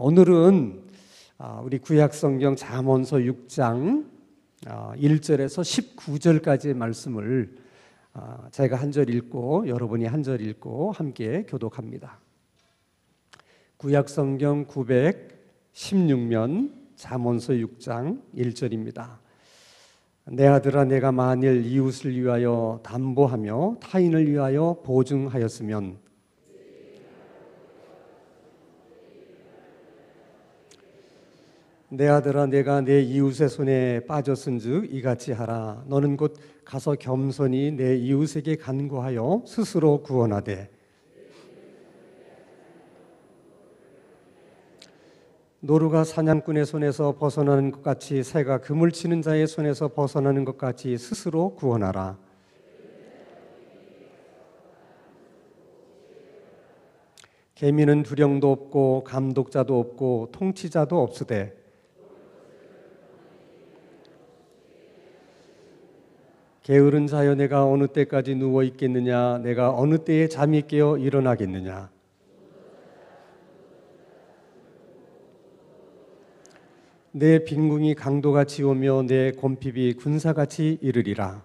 오늘은 우리 구약성경 잠언서 6장 1절에서 19절까지의 말씀을 제가 한 절 읽고 여러분이 한 절 읽고 함께 교독합니다. 구약성경 916면 잠언서 6장 1절입니다. 내 아들아, 내가 만일 이웃을 위하여 담보하며 타인을 위하여 보증하였으면 내 아들아, 내가 내 이웃의 손에 빠졌은즉 이같이 하라. 너는 곧 가서 겸손히 내 이웃에게 간구하여 스스로 구원하되 노루가 사냥꾼의 손에서 벗어나는 것 같이 새가 그물 치는 자의 손에서 벗어나는 것 같이 스스로 구원하라. 계미는 두령도 없고 감독자도 없고 통치자도 없으되 게으른 자여, 내가 어느 때까지 누워 있겠느냐? 내가 어느 때에 잠이 깨어 일어나겠느냐? 내 빈궁이 강도같이 오며 내 곰핍이 군사같이 이르리라.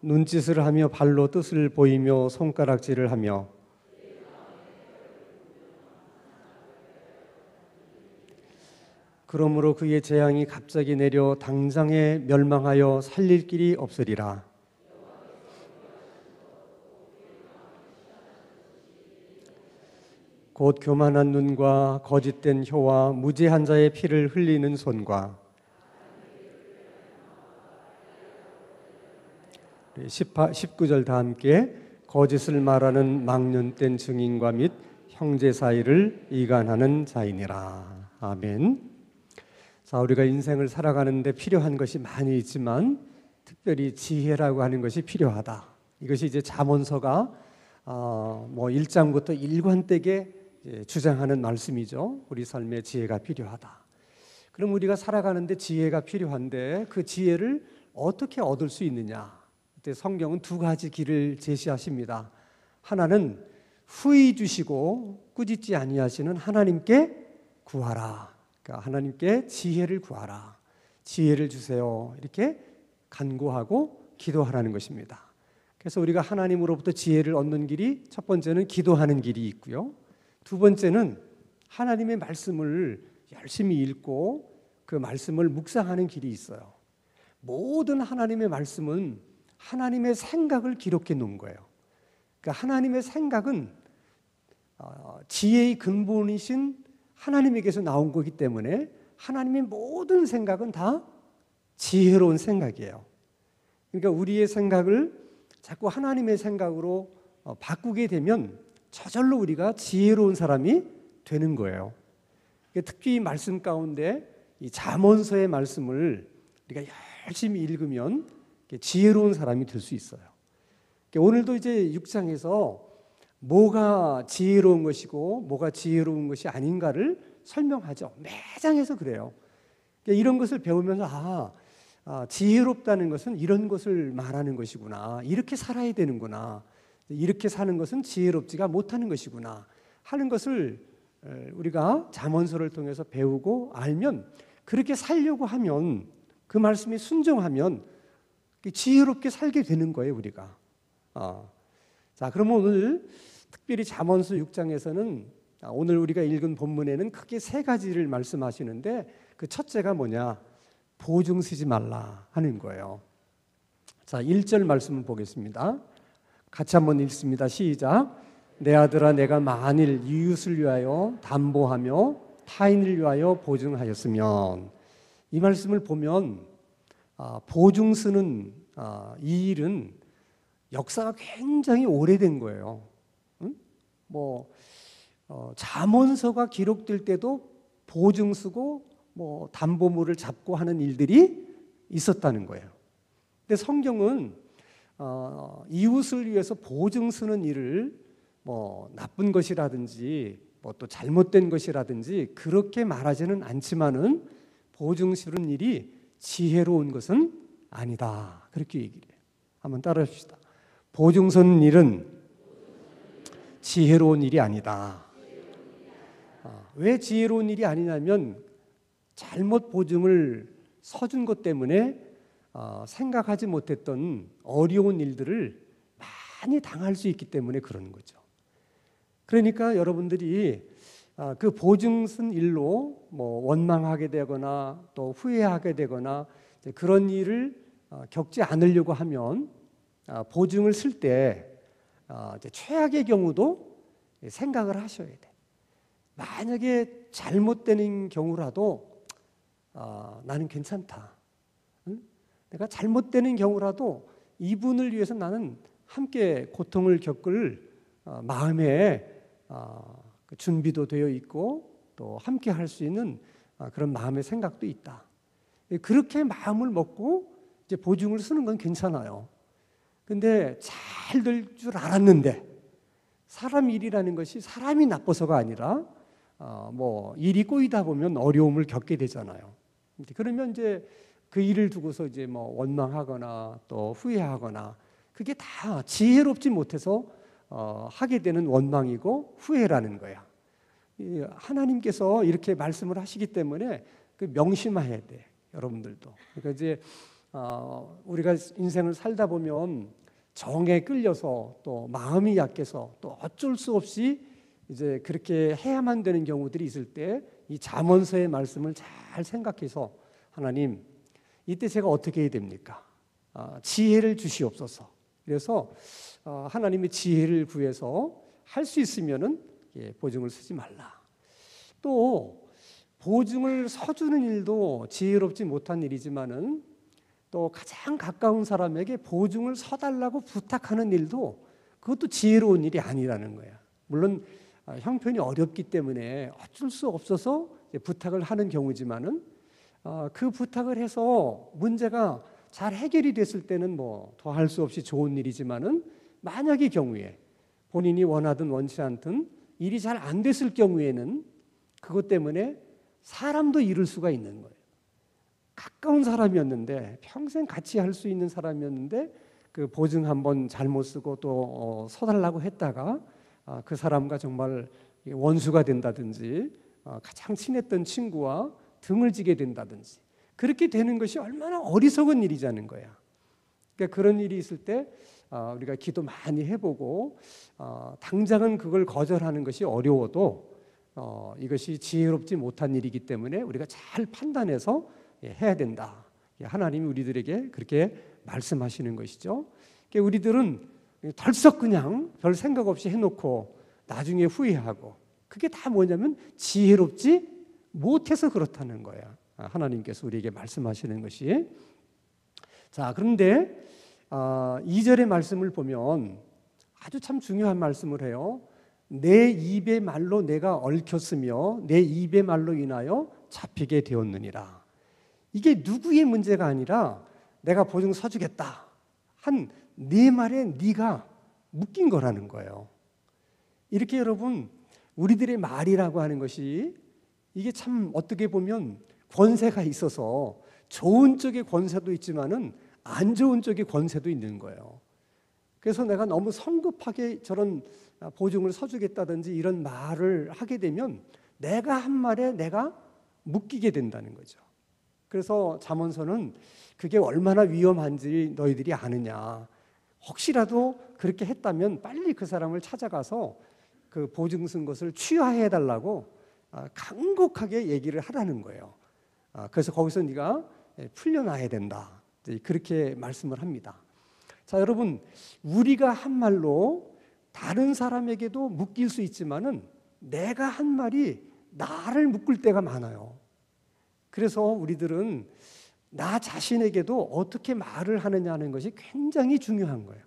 눈짓을 하며 발로 뜻을 보이며 손가락질을 하며 그러므로 그의 재앙이 갑자기 내려 당장에 멸망하여 살릴 길이 없으리라. 곧 교만한 눈과 거짓된 혀와 무죄한 자의 피를 흘리는 손과 19절 다 함께 거짓을 말하는 망년된 증인과 및 형제 사이를 이간하는 자이니라. 아멘. 자, 우리가 인생을 살아가는데 필요한 것이 많이 있지만 특별히 지혜라고 하는 것이 필요하다. 이것이 이제 잠언서가 1장부터 일관되게 주장하는 말씀이죠. 우리 삶에 지혜가 필요하다. 그럼 우리가 살아가는데 지혜가 필요한데 그 지혜를 어떻게 얻을 수 있느냐? 그때 성경은 두 가지 길을 제시하십니다. 하나는 후히 주시고 꾸짖지 아니하시는 하나님께 구하라. 그러니까 하나님께 지혜를 구하라. 지혜를 주세요. 이렇게 간구하고 기도하라는 것입니다. 그래서 우리가 하나님으로부터 지혜를 얻는 길이 첫 번째는 기도하는 길이 있고요. 두 번째는 하나님의 말씀을 열심히 읽고 그 말씀을 묵상하는 길이 있어요. 모든 하나님의 말씀은 하나님의 생각을 기록해 놓은 거예요. 그러니까 하나님의 생각은 지혜의 근본이신 하나님에게서 나온 거기 때문에 하나님의 모든 생각은 다 지혜로운 생각이에요. 그러니까 우리의 생각을 자꾸 하나님의 생각으로 바꾸게 되면 저절로 우리가 지혜로운 사람이 되는 거예요. 특히 말씀 가운데 이 잠언서의 말씀을 우리가 열심히 읽으면 지혜로운 사람이 될 수 있어요. 오늘도 이제 6장에서 뭐가 지혜로운 것이고 뭐가 지혜로운 것이 아닌가를 설명하죠. 매장에서 그래요. 이런 것을 배우면서 지혜롭다는 것은 이런 것을 말하는 것이구나. 이렇게 살아야 되는구나. 이렇게 사는 것은 지혜롭지가 못하는 것이구나 하는 것을 우리가 잠언서를 통해서 배우고 알면 그렇게 살려고 하면 그 말씀에 순종하면 지혜롭게 살게 되는 거예요, 우리가. 자, 그러면 오늘 특별히 잠언서 6장에서는 오늘 우리가 읽은 본문에는 크게 세 가지를 말씀하시는데 그 첫째가 뭐냐? 보증 쓰지 말라 하는 거예요. 자, 1절 말씀을 보겠습니다. 같이 한번 읽습니다. 시작. 내 아들아, 내가 만일 이웃을 위하여 담보하며 타인을 위하여 보증하였으면. 이 말씀을 보면 보증 쓰는 이 일은 역사가 굉장히 오래된 거예요. 잠언서가 기록될 때도 보증 쓰고 담보물을 잡고 하는 일들이 있었다는 거예요. 근데 성경은 이웃을 위해서 보증 쓰는 일을 나쁜 것이라든지 또 잘못된 것이라든지 그렇게 말하지는 않지만은 보증 쓰는 일이 지혜로운 것은 아니다. 그렇게 얘기를 해요. 한번 따라합시다. 보증 서는 일은 지혜로운 일이 아니다. 왜 지혜로운 일이 아니냐면 잘못 보증을 서준 것 때문에 생각하지 못했던 어려운 일들을 많이 당할 수 있기 때문에 그러는 거죠. 그러니까 여러분들이 그 보증 쓴 일로 뭐 원망하게 되거나 또 후회하게 되거나 그런 일을 겪지 않으려고 하면 보증을 쓸 때 최악의 경우도 생각을 하셔야 돼. 만약에 잘못되는 경우라도 나는 괜찮다. 응? 내가 잘못되는 경우라도 이분을 위해서 나는 함께 고통을 겪을 마음에 준비도 되어 있고 또 함께 할 수 있는 그런 마음의 생각도 있다. 그렇게 마음을 먹고 이제 보증을 쓰는 건 괜찮아요. 근데 잘 될 줄 알았는데 사람 일이라는 것이 사람이 나빠서가 아니라 뭐 일이 꼬이다 보면 어려움을 겪게 되잖아요. 그러면 이제 그 일을 두고서 이제 뭐 원망하거나 또 후회하거나 그게 다 지혜롭지 못해서 하게 되는 원망이고 후회라는 거야. 하나님께서 이렇게 말씀을 하시기 때문에 그 명심해야 돼, 여러분들도. 그러니까 이제 우리가 인생을 살다 보면 정에 끌려서 또 마음이 약해서 또 어쩔 수 없이 이제 그렇게 해야만 되는 경우들이 있을 때 이 잠언서의 말씀을 잘 생각해서 하나님 이때 제가 어떻게 해야 됩니까? 지혜를 주시옵소서. 그래서 하나님의 지혜를 구해서 할 수 있으면은 보증을 쓰지 말라. 또 보증을 서주는 일도 지혜롭지 못한 일이지만은 또 가장 가까운 사람에게 보증을 서달라고 부탁하는 일도 그것도 지혜로운 일이 아니라는 거야. 물론 형편이 어렵기 때문에 어쩔 수 없어서 부탁을 하는 경우지만은 그 부탁을 해서 문제가 잘 해결이 됐을 때는 뭐 더할 수 없이 좋은 일이지만은 만약의 경우에 본인이 원하든 원치 않든 일이 잘 안 됐을 경우에는 그것 때문에 사람도 잃을 수가 있는 거예요. 가까운 사람이었는데 평생 같이 할 수 있는 사람이었는데 그 보증 한번 잘못 쓰고 또 서달라고 했다가 그 사람과 정말 원수가 된다든지 가장 친했던 친구와 등을 지게 된다든지 그렇게 되는 것이 얼마나 어리석은 일이자는 거야. 그러니까 그런 일이 있을 때 우리가 기도 많이 해보고 당장은 그걸 거절하는 것이 어려워도 이것이 지혜롭지 못한 일이기 때문에 우리가 잘 판단해서 해야 된다. 하나님이 우리들에게 그렇게 말씀하시는 것이죠. 그러니까 우리들은 덜썩 그냥 별 생각 없이 해놓고 나중에 후회하고 그게 다 뭐냐면 지혜롭지 못해서 그렇다는 거야. 하나님께서 우리에게 말씀하시는 것이. 자, 그런데 2절의 말씀을 보면 아주 참 중요한 말씀을 해요. 내 입의 말로 내가 얽혔으며 내 입의 말로 인하여 잡히게 되었느니라. 이게 누구의 문제가 아니라 내가 보증 서주겠다 한 네 말에 네가 묶인 거라는 거예요. 이렇게 여러분 우리들의 말이라고 하는 것이 이게 참 어떻게 보면 권세가 있어서 좋은 쪽의 권세도 있지만은 안 좋은 쪽의 권세도 있는 거예요. 그래서 내가 너무 성급하게 저런 보증을 서주겠다든지 이런 말을 하게 되면 내가 한 말에 내가 묶이게 된다는 거죠. 그래서 잠언서는 그게 얼마나 위험한지 너희들이 아느냐. 혹시라도 그렇게 했다면 빨리 그 사람을 찾아가서 그 보증 쓴 것을 취하해달라고 간곡하게 얘기를 하라는 거예요. 그래서 거기서 네가 풀려나야 된다. 그렇게 말씀을 합니다. 자, 여러분, 우리가 한 말로 다른 사람에게도 묶일 수 있지만은 내가 한 말이 나를 묶을 때가 많아요. 그래서 우리들은 나 자신에게도 어떻게 말을 하느냐는 것이 굉장히 중요한 거예요.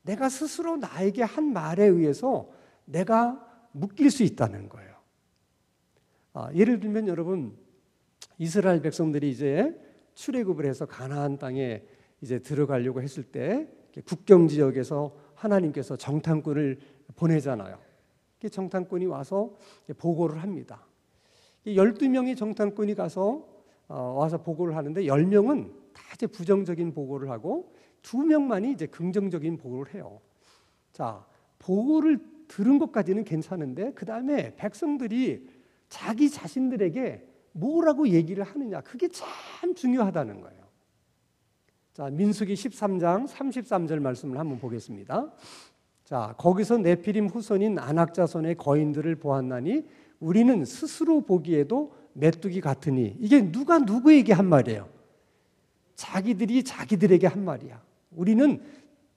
내가 스스로 나에게 한 말에 의해서 내가 묶일 수 있다는 거예요. 예를 들면 여러분, 이스라엘 백성들이 이제 출애굽을 해서 가나안 땅에 이제 들어가려고 했을 때 국경 지역에서 하나님께서 정탐꾼을 보내잖아요. 정탐꾼이 와서 보고를 합니다. 12명의 정탐꾼이 와서 보고를 하는데 10명은 다 이제 부정적인 보고를 하고 2명만이 이제 긍정적인 보고를 해요. 자, 보고를 들은 것까지는 괜찮은데 그 다음에 백성들이 자기 자신들에게 뭐라고 얘기를 하느냐, 그게 참 중요하다는 거예요. 자, 민수기 13장 33절 말씀을 한번 보겠습니다. 자, 거기서 네피림 후손인 아낙 자손의 거인들을 보았나니 우리는 스스로 보기에도 메뚜기 같으니. 이게 누가 누구에게 한 말이에요? 자기들이 자기들에게 한 말이야. 우리는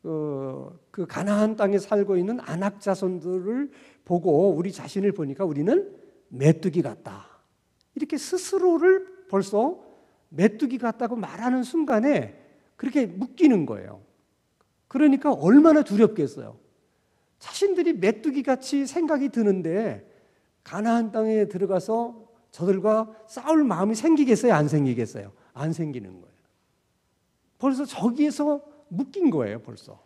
그 가나안 땅에 살고 있는 아낙 자손들을 보고 우리 자신을 보니까 우리는 메뚜기 같다. 이렇게 스스로를 벌써 메뚜기 같다고 말하는 순간에 그렇게 묶이는 거예요. 그러니까 얼마나 두렵겠어요. 자신들이 메뚜기같이 생각이 드는데 가나안 땅에 들어가서 저들과 싸울 마음이 생기겠어요? 안 생기겠어요? 안 생기는 거예요. 벌써 저기에서 묶인 거예요, 벌써.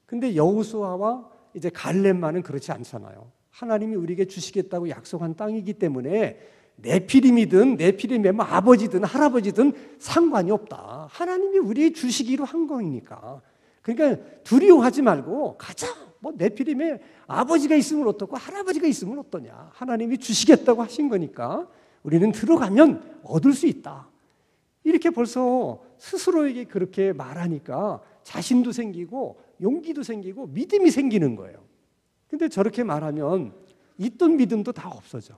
근데 여호수아와 이제 갈렙만은 그렇지 않잖아요. 하나님이 우리에게 주시겠다고 약속한 땅이기 때문에 네피림이든 네피림의 아버지든 할아버지든 상관이 없다. 하나님이 우리에게 주시기로 한 거니까. 그러니까 두려워하지 말고 가자. 뭐 네피림의 아버지가 있으면 어떻고 할아버지가 있으면 어떠냐. 하나님이 주시겠다고 하신 거니까 우리는 들어가면 얻을 수 있다. 이렇게 벌써 스스로에게 그렇게 말하니까 자신도 생기고 용기도 생기고 믿음이 생기는 거예요. 근데 저렇게 말하면 있던 믿음도 다 없어져.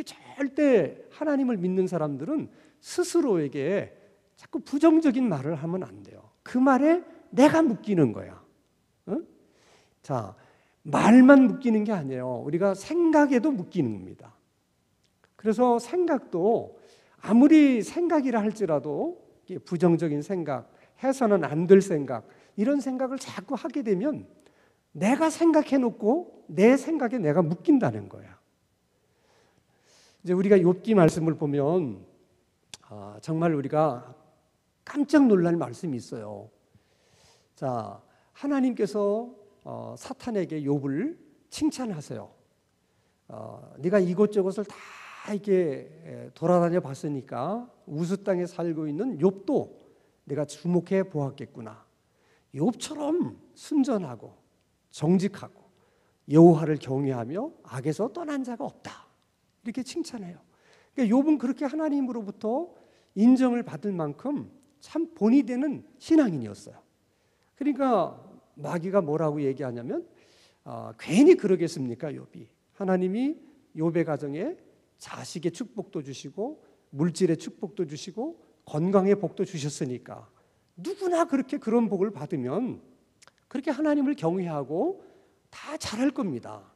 절대 하나님을 믿는 사람들은 스스로에게 자꾸 부정적인 말을 하면 안 돼요. 그 말에 내가 묶이는 거야. 응? 자, 말만 묶이는 게 아니에요. 우리가 생각에도 묶이는 겁니다. 그래서 생각도 아무리 생각이라 할지라도 부정적인 생각, 해서는 안 될 생각, 이런 생각을 자꾸 하게 되면 내가 생각해놓고 내 생각에 내가 묶인다는 거야. 이제 우리가 욥기 말씀을 보면 정말 우리가 깜짝 놀랄 말씀이 있어요. 자, 하나님께서 사탄에게 욥을 칭찬하세요. 네가 이곳저곳을 다 이렇게 돌아다녀 봤으니까 우스 땅에 살고 있는 욥도 내가 주목해 보았겠구나. 욥처럼 순전하고 정직하고 여호와를 경외하며 악에서 떠난 자가 없다. 이렇게 칭찬해요. 그러니까 욥은 그렇게 하나님으로부터 인정을 받을 만큼 참 본이 되는 신앙인이었어요. 그러니까 마귀가 뭐라고 얘기하냐면 괜히 그러겠습니까, 욥이. 하나님이 욥의 가정에 자식의 축복도 주시고 물질의 축복도 주시고 건강의 복도 주셨으니까 누구나 그렇게 그런 복을 받으면 그렇게 하나님을 경외하고 다 잘할 겁니다.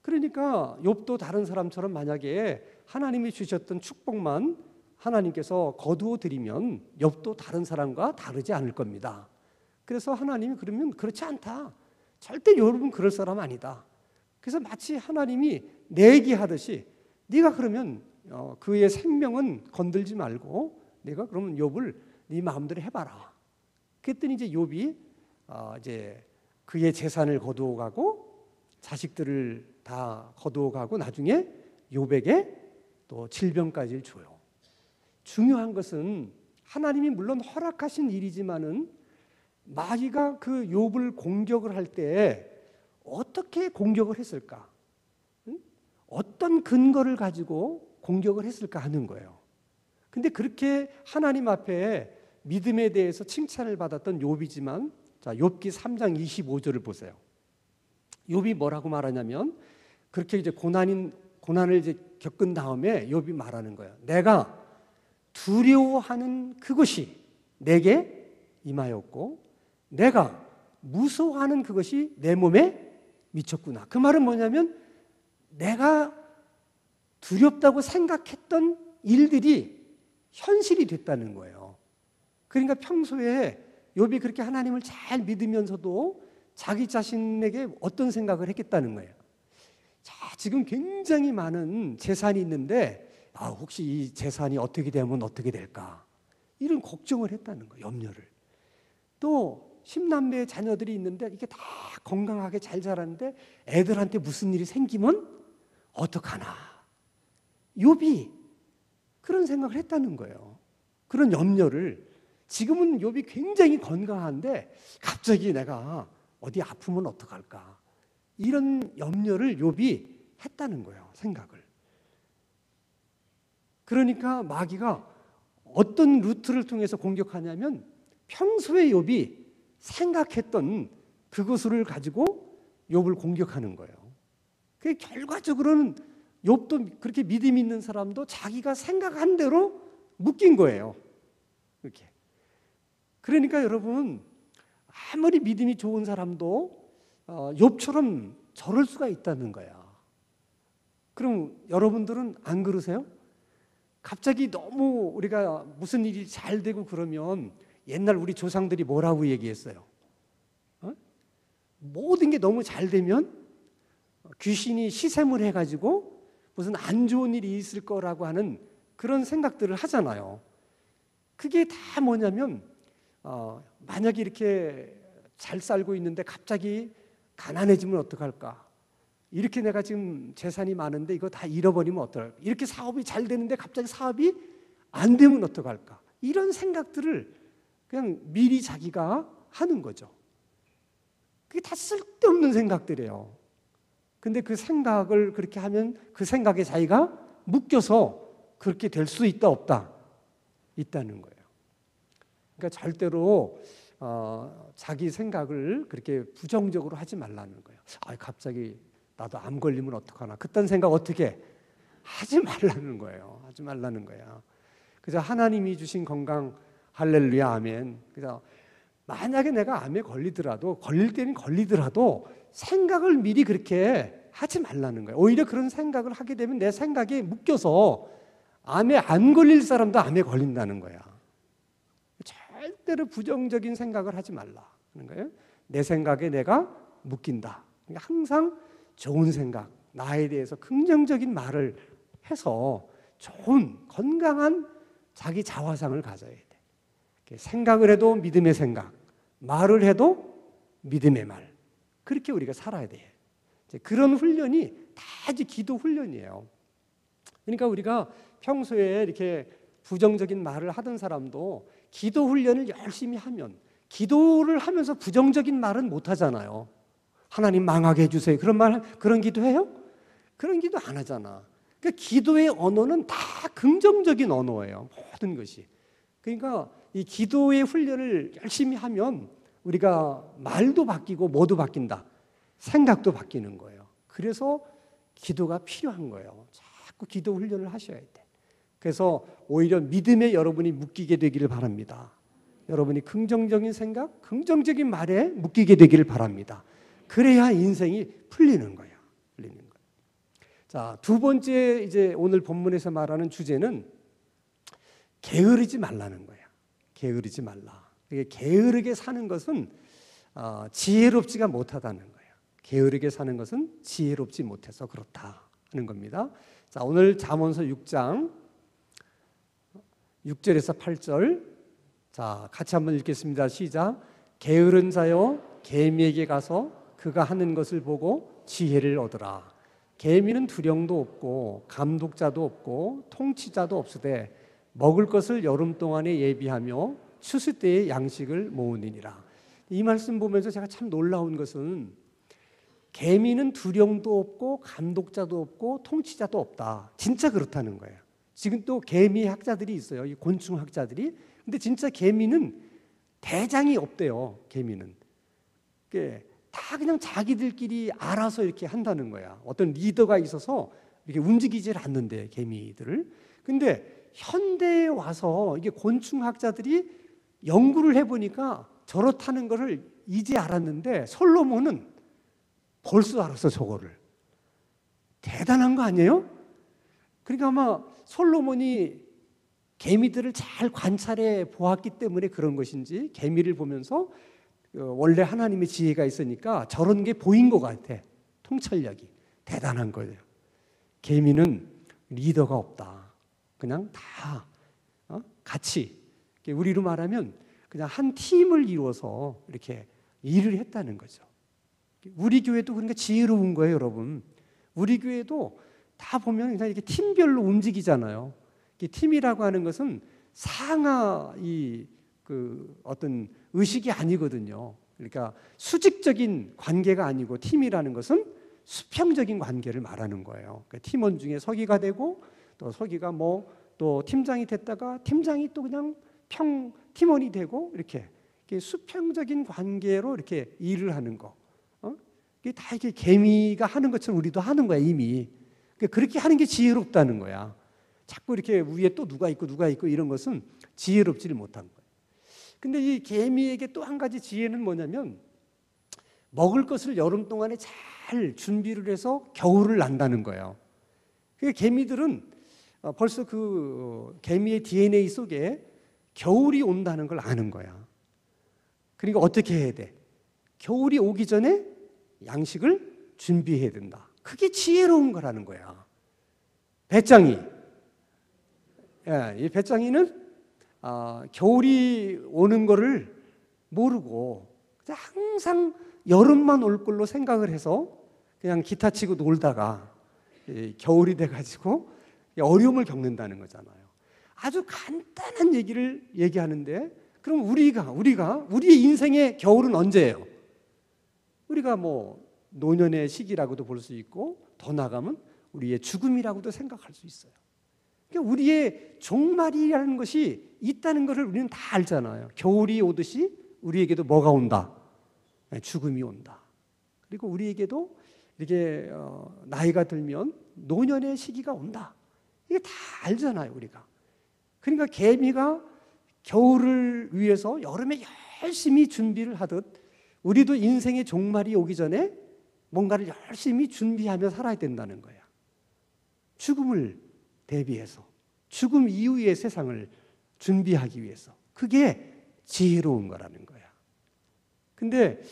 그러니까 욥도 다른 사람처럼 만약에 하나님이 주셨던 축복만 하나님께서 거두어 드리면 욥도 다른 사람과 다르지 않을 겁니다. 그래서 하나님이 그러면 그렇지 않다. 절대 욥은 그럴 사람 아니다. 그래서 마치 하나님이 내기하듯이 네가 그러면 그의 생명은 건들지 말고 네가 그러면 욥을 네 마음대로 해봐라. 그랬더니 이제 욥이 이제 그의 재산을 거두어가고 자식들을 다 거두어가고 나중에 욥에게 또 질병까지 줘요. 중요한 것은 하나님이 물론 허락하신 일이지만은 마귀가 그 욥을 공격을 할 때 어떻게 공격을 했을까? 어떤 근거를 가지고 공격을 했을까 하는 거예요. 근데 그렇게 하나님 앞에 믿음에 대해서 칭찬을 받았던 욥이지만 자, 욥기 3장 25절을 보세요. 욥이 뭐라고 말하냐면 그렇게 이제 고난을 이제 겪은 다음에 욥이 말하는 거예요. 내가 두려워하는 그것이 내게 임하였고 내가 무서워하는 그것이 내 몸에 미쳤구나. 그 말은 뭐냐면 내가 두렵다고 생각했던 일들이 현실이 됐다는 거예요. 그러니까 평소에 욥이 그렇게 하나님을 잘 믿으면서도 자기 자신에게 어떤 생각을 했겠다는 거예요. 자, 지금 굉장히 많은 재산이 있는데 혹시 이 재산이 어떻게 되면 어떻게 될까? 이런 걱정을 했다는 거예요. 염려를. 또 10남매의 자녀들이 있는데 이게 다 건강하게 잘 자라는데 애들한테 무슨 일이 생기면 어떡하나. 욥이 그런 생각을 했다는 거예요. 그런 염려를. 지금은 욥이 굉장히 건강한데 갑자기 내가 어디 아프면 어떡할까. 이런 염려를 욥이 했다는 거예요. 생각을. 그러니까 마귀가 어떤 루트를 통해서 공격하냐면 평소에 욥이 생각했던 그것을 가지고 욥을 공격하는 거예요. 그 결과적으로는 욥도 그렇게 믿음 있는 사람도 자기가 생각한 대로 묶인 거예요. 이렇게. 그러니까 여러분 아무리 믿음이 좋은 사람도 욥처럼 저럴 수가 있다는 거야. 그럼 여러분들은 안 그러세요? 갑자기 너무 우리가 무슨 일이 잘 되고 그러면 옛날 우리 조상들이 뭐라고 얘기했어요? 모든 게 너무 잘 되면 귀신이 시샘을 해가지고 무슨 안 좋은 일이 있을 거라고 하는 그런 생각들을 하잖아요. 그게 다 뭐냐면 만약에 이렇게 잘 살고 있는데 갑자기 가난해지면 어떡할까? 이렇게 내가 지금 재산이 많은데 이거 다 잃어버리면 어떡할까? 이렇게 사업이 잘 되는데 갑자기 사업이 안 되면 어떡할까? 이런 생각들을 그냥 미리 자기가 하는 거죠. 그게 다 쓸데없는 생각들이에요. 근데 그 생각을 그렇게 하면 그 생각에 자기가 묶여서 그렇게 될 수 있다 없다? 있다는 거예요. 그러니까 절대로 자기 생각을 그렇게 부정적으로 하지 말라는 거예요. 갑자기 나도 암 걸리면 어떡하나? 그딴 생각 어떻게 하지 말라는 거예요. 하지 말라는 거야. 그래서 하나님이 주신 건강 할렐루야 아멘. 그래서 만약에 내가 암에 걸리더라도 걸릴 때는 걸리더라도 생각을 미리 그렇게 하지 말라는 거예요. 오히려 그런 생각을 하게 되면 내 생각에 묶여서 암에 안 걸릴 사람도 암에 걸린다는 거야. 절대로 부정적인 생각을 하지 말라 하는 거예요. 내 생각에 내가 묶인다. 그러니까 항상 좋은 생각, 나에 대해서 긍정적인 말을 해서 좋은 건강한 자기 자화상을 가져야 돼. 생각을 해도 믿음의 생각, 말을 해도 믿음의 말. 그렇게 우리가 살아야 돼. 그런 훈련이 다 이제 기도 훈련이에요. 그러니까 우리가 평소에 이렇게 부정적인 말을 하던 사람도 기도 훈련을 열심히 하면 기도를 하면서 부정적인 말은 못 하잖아요. 하나님 망하게 해주세요. 그런 기도 해요? 그런 기도 안 하잖아. 그러니까 기도의 언어는 다 긍정적인 언어예요. 모든 것이. 그러니까 이 기도의 훈련을 열심히 하면 우리가 말도 바뀌고 뭐도 바뀐다. 생각도 바뀌는 거예요. 그래서 기도가 필요한 거예요. 자꾸 기도 훈련을 하셔야 돼. 그래서 오히려 믿음에 여러분이 묶이게 되기를 바랍니다. 여러분이 긍정적인 생각, 긍정적인 말에 묶이게 되기를 바랍니다. 그래야 인생이 풀리는 거예요. 풀리는 거예요. 자, 두 번째 이제 오늘 본문에서 말하는 주제는 게으르지 말라는 거예요. 게으르지 말라. 게으르게 사는 것은 지혜롭지가 못하다는 거예요. 게으르게 사는 것은 지혜롭지 못해서 그렇다 하는 겁니다. 자, 오늘 잠언서 6장 6절에서 8절 자, 같이 한번 읽겠습니다. 시작. 게으른 자여 개미에게 가서 그가 하는 것을 보고 지혜를 얻으라. 개미는 두령도 없고 감독자도 없고 통치자도 없으되 먹을 것을 여름 동안에 예비하며 추수 때에 양식을 모으느니라. 이 말씀 보면서 제가 참 놀라운 것은 개미는 두령도 없고 감독자도 없고 통치자도 없다. 진짜 그렇다는 거예요. 지금 또 개미 학자들이 있어요. 이 곤충 학자들이. 근데 진짜 개미는 대장이 없대요. 개미는. 다 그냥 자기들끼리 알아서 이렇게 한다는 거야. 어떤 리더가 있어서 이렇게 움직이질 않는데 개미들을. 근데 현대에 와서 이게 곤충학자들이 연구를 해보니까 저렇다는 것을 이제 알았는데 솔로몬은 벌써 알았어 저거를. 대단한 거 아니에요? 그러니까 아마 솔로몬이 개미들을 잘 관찰해 보았기 때문에 그런 것인지 개미를 보면서 원래 하나님의 지혜가 있으니까 저런 게 보인 것 같아. 통찰력이. 대단한 거예요. 개미는 리더가 없다. 그냥 다 같이 우리로 말하면 그냥 한 팀을 이루어서 이렇게 일을 했다는 거죠. 우리 교회도 그러니까 지혜로운 거예요, 여러분. 우리 교회도 다 보면 그냥 이렇게 팀별로 움직이잖아요. 팀이라고 하는 것은 상하 어떤 의식이 아니거든요. 그러니까 수직적인 관계가 아니고 팀이라는 것은 수평적인 관계를 말하는 거예요. 그러니까 팀원 중에 서기가 되고 또 서기가 뭐 또 팀장이 됐다가 팀장이 또 그냥 팀원이 되고 이렇게 수평적인 관계로 이렇게 일을 하는 거. 이게 다 이렇게 개미가 하는 것처럼 우리도 하는 거야 이미. 그렇게 하는 게 지혜롭다는 거야. 자꾸 이렇게 위에 또 누가 있고 이런 것은 지혜롭지를 못한 거예요. 근데 이 개미에게 또 한 가지 지혜는 뭐냐면 먹을 것을 여름 동안에 잘 준비를 해서 겨울을 난다는 거예요. 그 개미들은 벌써 그 개미의 DNA 속에 겨울이 온다는 걸 아는 거야. 그러니까 어떻게 해야 돼? 겨울이 오기 전에 양식을 준비해야 된다. 그게 지혜로운 거라는 거야. 배짱이. 이 배짱이는 겨울이 오는 거를 모르고 항상 여름만 올 걸로 생각을 해서 그냥 기타 치고 놀다가 겨울이 돼가지고 어려움을 겪는다는 거잖아요. 아주 간단한 얘기를 얘기하는데 그럼 우리의 인생의 겨울은 언제예요? 우리가 뭐 노년의 시기라고도 볼 수 있고 더 나가면 우리의 죽음이라고도 생각할 수 있어요. 그러니까 우리의 종말이라는 것이 있다는 것을 우리는 다 알잖아요. 겨울이 오듯이 우리에게도 뭐가 온다? 죽음이 온다. 그리고 우리에게도 이렇게 나이가 들면 노년의 시기가 온다. 이게 다 알잖아요, 우리가. 그러니까 개미가 겨울을 위해서 여름에 열심히 준비를 하듯 우리도 인생의 종말이 오기 전에 뭔가를 열심히 준비하며 살아야 된다는 거야. 죽음을 대비해서 죽음 이후의 세상을 준비하기 위해서. 그게 지혜로운 거라는 거야. 근데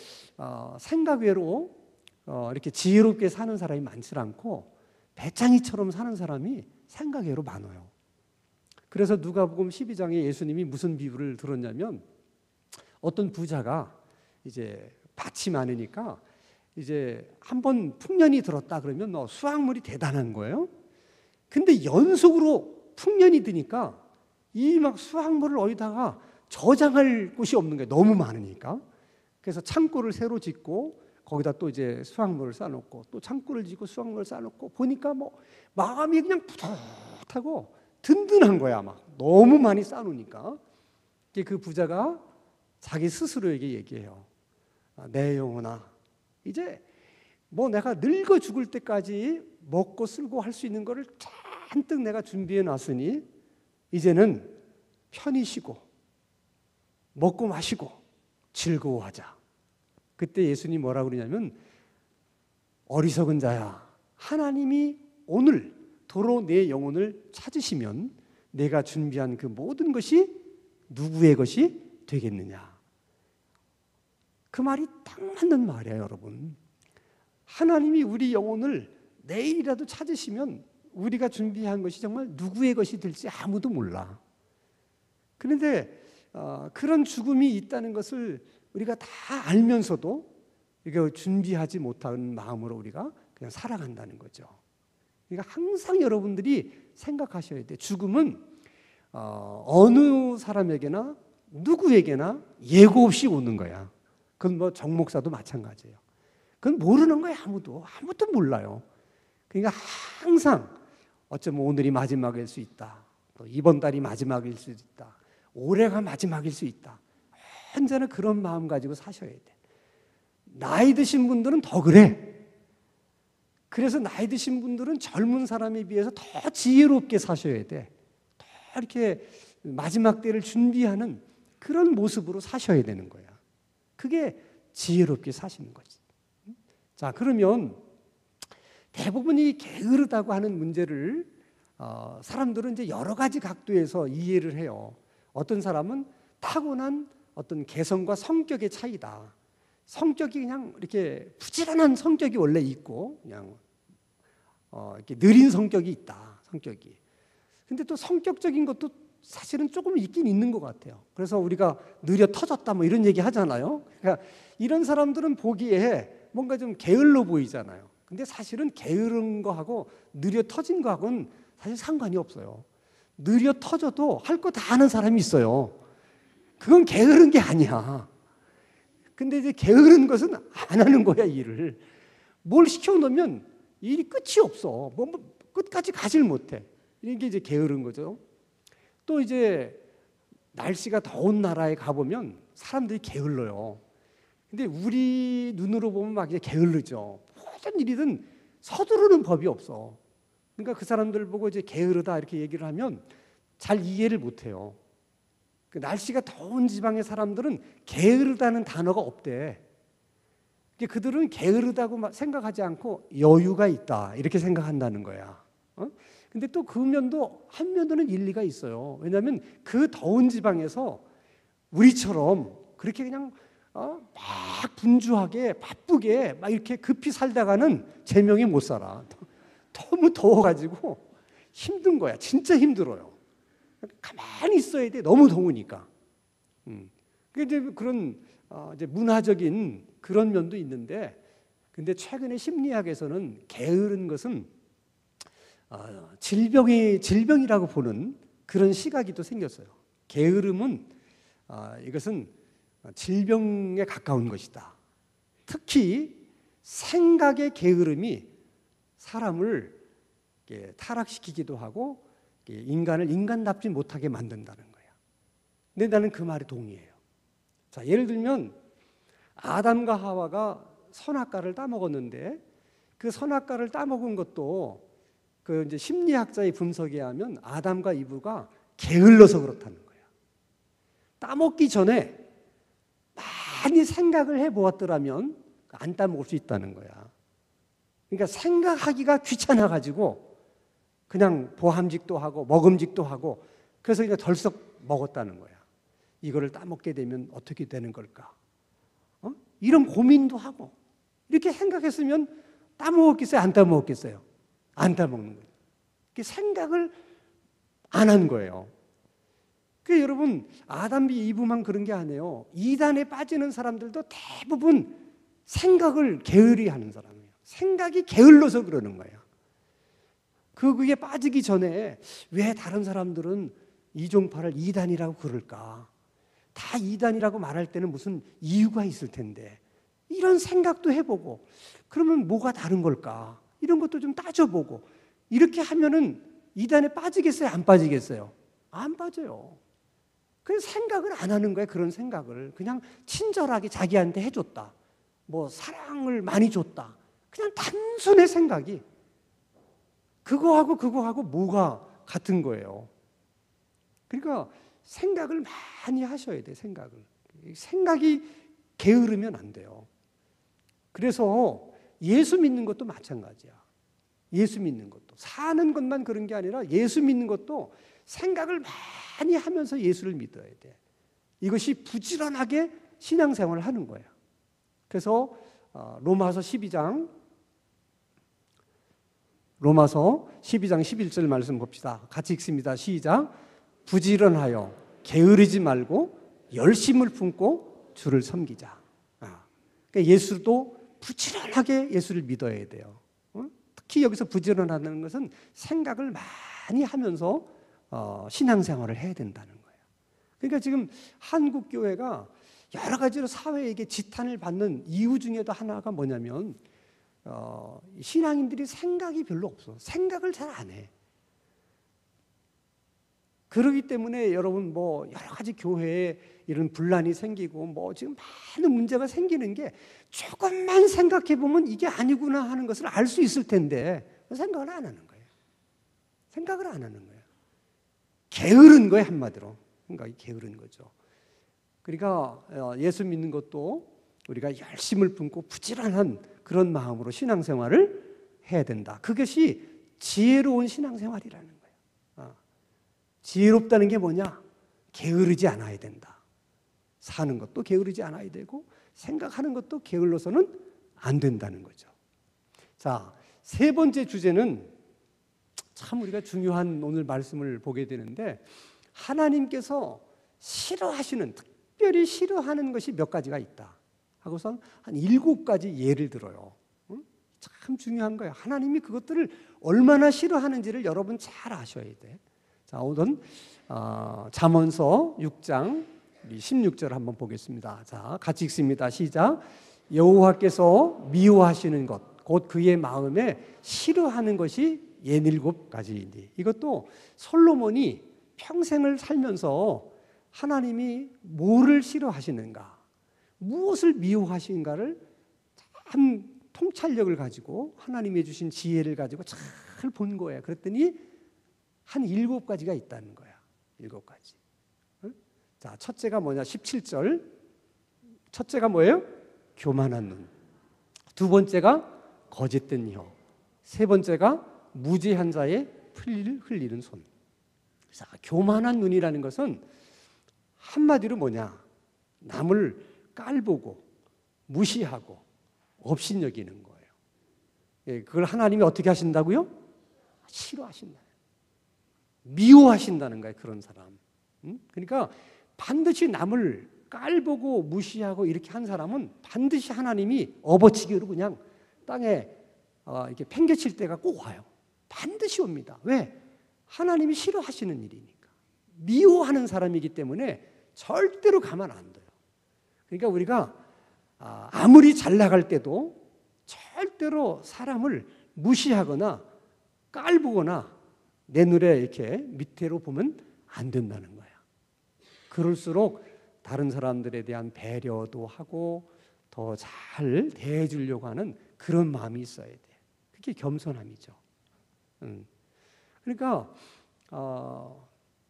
생각 외로 이렇게 지혜롭게 사는 사람이 많지 않고 배짱이처럼 사는 사람이 생각 외로 많아요. 그래서 누가복음 12장에 예수님이 무슨 비유를 들었냐면 어떤 부자가 이제 밭이 많으니까 이제 한번 풍년이 들었다 그러면 수확물이 대단한 거예요. 근데 연속으로 풍년이 드니까 이 막 수확물을 어디다가 저장할 곳이 없는 거예요. 너무 많으니까. 그래서 창고를 새로 짓고 거기다 또 이제 수확물을 쌓아놓고 또 창고를 짓고 수확물을 쌓아놓고 보니까 뭐 마음이 그냥 푸듯하고 든든한 거야. 막 너무 많이 쌓아놓으니까. 그 부자가 자기 스스로에게 얘기해요. 내 영혼아, 이제 뭐 내가 늙어 죽을 때까지 먹고 쓸고 할 수 있는 거를 잔뜩 내가 준비해 놨으니 이제는 편히 쉬고 먹고 마시고 즐거워하자. 그때 예수님이 뭐라고 그러냐면 어리석은 자야, 하나님이 오늘 도로 내 영혼을 찾으시면 내가 준비한 그 모든 것이 누구의 것이 되겠느냐. 그 말이 딱 맞는 말이에요, 여러분. 하나님이 우리 영혼을 내일이라도 찾으시면 우리가 준비한 것이 정말 누구의 것이 될지 아무도 몰라. 그런데 그런 죽음이 있다는 것을 우리가 다 알면서도 이거 준비하지 못한 마음으로 우리가 그냥 살아간다는 거죠. 그러니까 항상 여러분들이 생각하셔야 돼요. 죽음은 어느 사람에게나 누구에게나 예고 없이 오는 거야. 그건 뭐 정목사도 마찬가지예요. 그건 모르는 거야. 아무도 몰라요. 그러니까 항상 어쩌면 오늘이 마지막일 수 있다. 또 이번 달이 마지막일 수 있다. 올해가 마지막일 수 있다. 언제나 그런 마음 가지고 사셔야 돼. 나이 드신 분들은 더 그래. 그래서 나이 드신 분들은 젊은 사람에 비해서 더 지혜롭게 사셔야 돼. 더 이렇게 마지막 때를 준비하는 그런 모습으로 사셔야 되는 거야. 그게 지혜롭게 사시는 거지. 자, 그러면 대부분이 게으르다고 하는 문제를 사람들은 이제 여러 가지 각도에서 이해를 해요. 어떤 사람은 타고난 어떤 개성과 성격의 차이다. 성격이 그냥 이렇게 부지런한 성격이 원래 있고 그냥 이렇게 느린 성격이 있다. 성격이. 근데 또 성격적인 것도 사실은 조금 있긴 있는 것 같아요. 그래서 우리가 느려 터졌다 뭐 이런 얘기 하잖아요. 그러니까 이런 사람들은 보기에 뭔가 좀 게을러 보이잖아요. 근데 사실은 게으른 거하고 느려 터진 거하고는 사실 상관이 없어요. 느려 터져도 할 거 다 하는 사람이 있어요. 그건 게으른 게 아니야. 근데 이제 게으른 것은 안 하는 거야, 일을. 뭘 시켜놓으면 일이 끝이 없어. 끝까지 가질 못해. 이게 이제 게으른 거죠. 또 이제 날씨가 더운 나라에 가보면 사람들이 게을러요. 근데 우리 눈으로 보면 막 이제 게을르죠. 모든 일이든 서두르는 법이 없어. 그러니까 그 사람들 보고 이제 게으르다 이렇게 얘기를 하면 잘 이해를 못해요. 그 날씨가 더운 지방의 사람들은 게으르다는 단어가 없대. 그들은 게으르다고 생각하지 않고 여유가 있다 이렇게 생각한다는 거야. 근데 또 그 면도 한 면도는 일리가 있어요. 왜냐하면 그 더운 지방에서 우리처럼 그렇게 그냥 막 분주하게 바쁘게 막 이렇게 급히 살다가는 제명이 못 살아. 너무 더워가지고 힘든 거야. 진짜 힘들어요. 가만히 있어야 돼. 너무 더우니까. 이제 그런 이제 문화적인 그런 면도 있는데, 근데 최근에 심리학에서는 게으른 것은 질병이라고 보는 그런 시각이 또 생겼어요. 게으름은 이것은 질병에 가까운 것이다. 특히 생각의 게으름이 사람을 타락시키기도 하고 인간을 인간답지 못하게 만든다는 거예요. 근데 나는 그 말에 동의해요. 자, 예를 들면 아담과 하와가 선악과를 따먹었는데 그 선악과를 따먹은 것도 그 이제 심리학자의 분석에 하면 아담과 이브가 게을러서 그렇다는 거예요. 따먹기 전에 많이 생각을 해보았더라면 안 따먹을 수 있다는 거야. 그러니까 생각하기가 귀찮아가지고 그냥 보함직도 하고 먹음직도 하고 그래서 그냥 덜썩 먹었다는 거야. 이거를 따먹게 되면 어떻게 되는 걸까? 이런 고민도 하고 이렇게 생각했으면 따먹었겠어요? 안 따먹었겠어요? 안 따먹는 거예요. 생각을 안 한 거예요. 그러니까 여러분 아담비 이브만 그런 게 아니에요. 이단에 빠지는 사람들도 대부분 생각을 게으리 하는 사람이에요. 생각이 게을러서 그러는 거예요. 그게 빠지기 전에 왜 다른 사람들은 이종파를 이단이라고 그럴까? 다 이단이라고 말할 때는 무슨 이유가 있을 텐데 이런 생각도 해보고 그러면 뭐가 다른 걸까? 이런 것도 좀 따져보고 이렇게 하면은 이단에 빠지겠어요? 안 빠지겠어요? 안 빠져요. 그래서 생각을 안 하는 거예요. 그런 생각을 그냥 친절하게 자기한테 해줬다. 뭐 사랑을 많이 줬다. 그냥 단순의 생각이 그거하고 뭐가 같은 거예요. 그러니까 생각을 많이 하셔야 돼요. 생각이 게으르면 안 돼요. 그래서 예수 믿는 것도 마찬가지야. 예수 믿는 것도 사는 것만 그런 게 아니라 예수 믿는 것도 생각을 많이 하면서 예수를 믿어야 돼. 이것이 부지런하게 신앙생활을 하는 거예요. 그래서 로마서 12장 11절 말씀 봅시다. 같이 읽습니다. 시작. 부지런하여 게으르지 말고 열심을 품고 주를 섬기자. 그러니까 예수도 부지런하게 예수를 믿어야 돼요. 특히 여기서 부지런하다는 것은 생각을 많이 하면서 신앙생활을 해야 된다는 거예요. 그러니까 지금 한국 교회가 여러 가지로 사회에게 지탄을 받는 이유 중에도 하나가 뭐냐면 신앙인들이 생각이 별로 없어. 생각을 잘 안 해. 그러기 때문에 여러분 뭐 여러 가지 교회에 이런 분란이 생기고 뭐 지금 많은 문제가 생기는 게 조금만 생각해 보면 이게 아니구나 하는 것을 알 수 있을 텐데 생각을 안 하는 거예요. 생각을 안 하는 거예요. 게으른 거예요, 한마디로. 생각이 게으른 거죠. 그러니까 예수 믿는 것도 우리가 열심을 품고 부지런한 그런 마음으로 신앙생활을 해야 된다. 그것이 지혜로운 신앙생활이라는 거예요. 지혜롭다는 게 뭐냐? 게으르지 않아야 된다. 사는 것도 게으르지 않아야 되고 생각하는 것도 게을러서는 안 된다는 거죠. 자, 세 번째 주제는 참 우리가 중요한 오늘 말씀을 보게 되는데 하나님께서 싫어하시는, 특별히 싫어하는 것이 몇 가지가 있다 하고선 한 7가지 예를 들어요. 참 중요한 거예요. 하나님이 그것들을 얼마나 싫어하는지를 여러분 잘 아셔야 돼. 자, 오늘 잠언서 6장 16절 한번 보겠습니다. 자, 같이 읽습니다. 시작. 여호와께서 미워하시는 것, 곧 그의 마음에 싫어하는 것이 67가지이니. 이것도 솔로몬이 평생을 살면서 하나님이 뭐를 싫어하시는가, 무엇을 미워하시는가를 참 통찰력을 가지고 하나님이 주신 지혜를 가지고 잘 본 거예요. 그랬더니 한 7가지가 있다는 거야. 7가지. 자, 첫째가 뭐냐? 17절. 첫째가 뭐예요? 교만한 눈. 두 번째가 거짓된 혀. 세 번째가 무지한 자의 피를 흘리는 손. 자, 교만한 눈이라는 것은 한마디로 뭐냐? 남을 깔보고 무시하고 업신여기는 거예요. 예, 그걸 하나님이 어떻게 하신다고요? 싫어하신다. 미워하신다는 거예요. 그런 사람. 그러니까 반드시 남을 깔보고 무시하고 이렇게 한 사람은 반드시 하나님이 업어치기로 그냥 땅에 이렇게 팽개칠 때가 꼭 와요. 반드시 옵니다. 왜? 하나님이 싫어하시는 일이니까. 미워하는 사람이기 때문에 절대로 가만 안 둬요. 그러니까 우리가 아무리 잘 나갈 때도 절대로 사람을 무시하거나 깔보거나 내 눈에 이렇게 밑으로 보면 안 된다는 거야. 그럴수록 다른 사람들에 대한 배려도 하고 더 잘 대해주려고 하는 그런 마음이 있어야 돼. 그게 겸손함이죠. 그러니까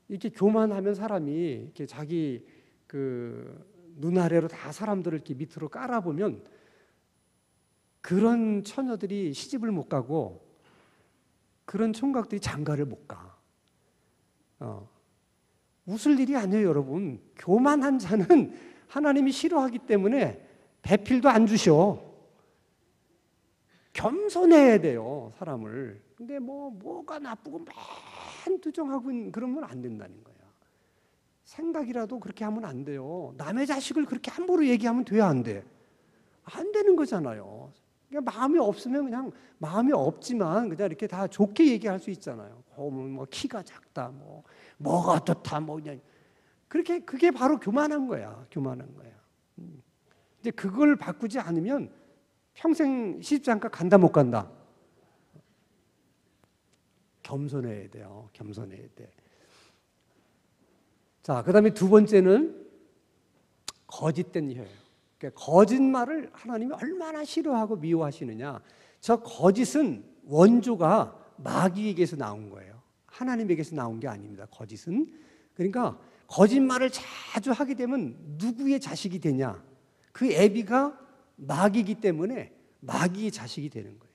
이렇게 교만하면 사람이 이렇게 자기 그 눈 아래로 다 사람들을 이렇게 밑으로 깔아보면 그런 처녀들이 시집을 못 가고 그런 총각들이 장가를 못 가. 웃을 일이 아니에요, 여러분. 교만한 자는 하나님이 싫어하기 때문에 배필도 안 주셔. 겸손해야 돼요, 사람을. 근데 뭐가 나쁘고 맨 투정하고 그러면 안 된다는 거야. 생각이라도 그렇게 하면 안 돼요. 남의 자식을 그렇게 함부로 얘기하면 돼야 안 돼. 안 되는 거잖아요. 그냥 마음이 없으면 그냥 마음이 없지만 그냥 이렇게 다 좋게 얘기할 수 있잖아요. 뭐 키가 작다, 뭐가 어떻다, 그냥 그렇게 그게 바로 교만한 거야. 교만한 거야. 이제 그걸 바꾸지 않으면 평생 시집장가 간다 못 간다. 겸손해야 돼요. 겸손해야 돼. 자, 그다음에 두 번째는 거짓된 혀예요. 그러니까 거짓말을 하나님이 얼마나 싫어하고 미워하시느냐. 저 거짓은 원조가 마귀에게서 나온 거예요. 하나님에게서 나온 게 아닙니다. 거짓은. 그러니까 거짓말을 자주 하게 되면 누구의 자식이 되냐? 그 애비가 마귀이기 때문에 마귀의 자식이 되는 거예요.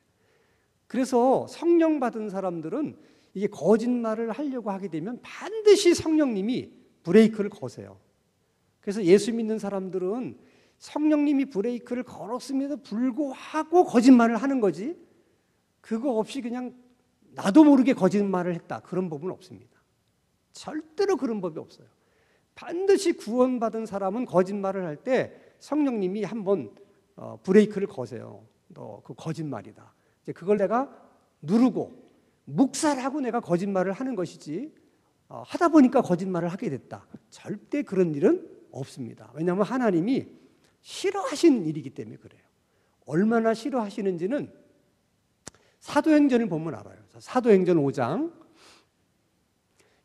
그래서 성령 받은 사람들은 이게 거짓말을 하려고 하게 되면 반드시 성령님이 브레이크를 거세요. 그래서 예수 믿는 사람들은 성령님이 브레이크를 걸었음에도 불구하고 거짓말을 하는 거지, 그거 없이 그냥 나도 모르게 거짓말을 했다, 그런 법은 없습니다. 절대로 그런 법이 없어요. 반드시 구원받은 사람은 거짓말을 할 때 성령님이 한번 브레이크를 거세요. 너 그 거짓말이다. 이제 그걸 내가 누르고 묵살하고 내가 거짓말을 하는 것이지, 하다 보니까 거짓말을 하게 됐다, 절대 그런 일은 없습니다. 왜냐하면 하나님이 싫어하시는 일이기 때문에 그래요. 얼마나 싫어하시는지는 사도행전을 보면 알아요. 사도행전 5장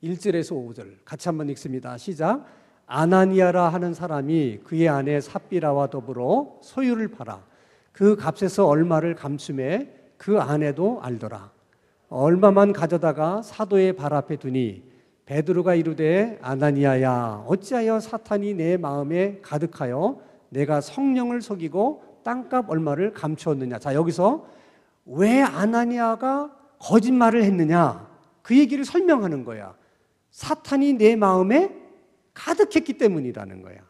1절에서 5절 같이 한번 읽습니다. 시작. 아나니아라 하는 사람이 그의 아내 삽비라와 더불어 소유를 팔아 그 값에서 얼마를 감춤해 그 아내도 알더라. 얼마만 가져다가 사도의 발 앞에 두니 베드로가 이르되 아나니아야, 어찌하여 사탄이 내 마음에 가득하여 내가 성령을 속이고 땅값 얼마를 감추었느냐. 자, 여기서 왜 아나니아가 거짓말을 했느냐, 그 얘기를 설명하는 거야. 사탄이 내 마음에 가득했기 때문이라는 거야.